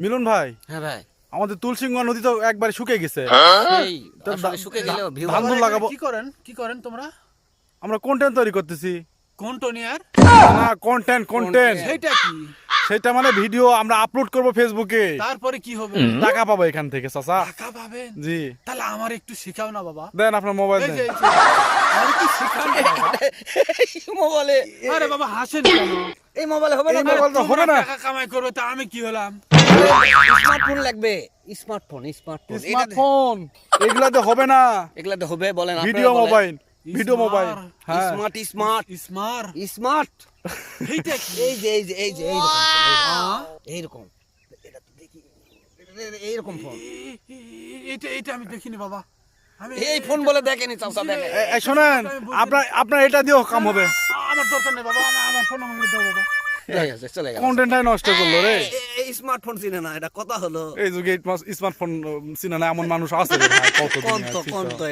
মিলন ভাই, হ্যাঁ ভাই, আমাদের তুলসিঙ্গা নদী তো একবারে শুকিয়ে গেছে। এই আসলে শুকে গেলেও ভিউ ধান ধুন লাগাবো। কি করেন তোমরা? আমরা কন্টেন্ট তৈরি করতেছি। কোন টোনিয়ার? না, কন্টেন্ট। সেইটা কি? সেটা মানে ভিডিও আমরা আপলোড করব ফেসবুকে। তারপরে কি হবে? টাকা পাবো এখান থেকে চাচা। টাকা পাবেন? জি। তাহলে আমার একটু শেখাও না বাবা। দেন আপনার মোবাইল এই দেন। যে, এই যে, আমার একটু শেখাও না বাবা। মোবাইলে আরে বাবা হাসেন কেন? এই মোবাইলে হবে না এই মোবাইল তো হবে তোমরা না। টাকা কামাই করবে তা আমি কি হলাম? স্মার্টফোন লাগবে স্মার্টফোন স্মার্টফোন এগুলাতে হবে না। এগুলাতে হবে বলেন ভিডিও মোবাইল, ভিডিও মোবাইল। হ্যাঁ, স্মার্ট স্মার্ট স্মার্ট স্মার্ট এইটা কি? এই যে এইরকম এটা তো দেখি এইরকম ফোন এটা আমি দেখিনি বাবা। আমি এই ফোন বলে দেখেনি চাচা দেখে এই শোনেন, আপনার এটা দিয়েও কাম হবে। আমার দরকার নেই বাবা, আমার ফোন আমাকে দাও বাবা। এই আছে চলে গেল কন্টেন্টটাই নষ্ট করলো রে। এই স্মার্টফোন চিনে না এটা কথা হলো এই যুগে স্মার্টফোন চিনা না এমন মানুষ আছে রে ভাই, কত কোন দুনিয়ায় তো আছে। কোন তো এটা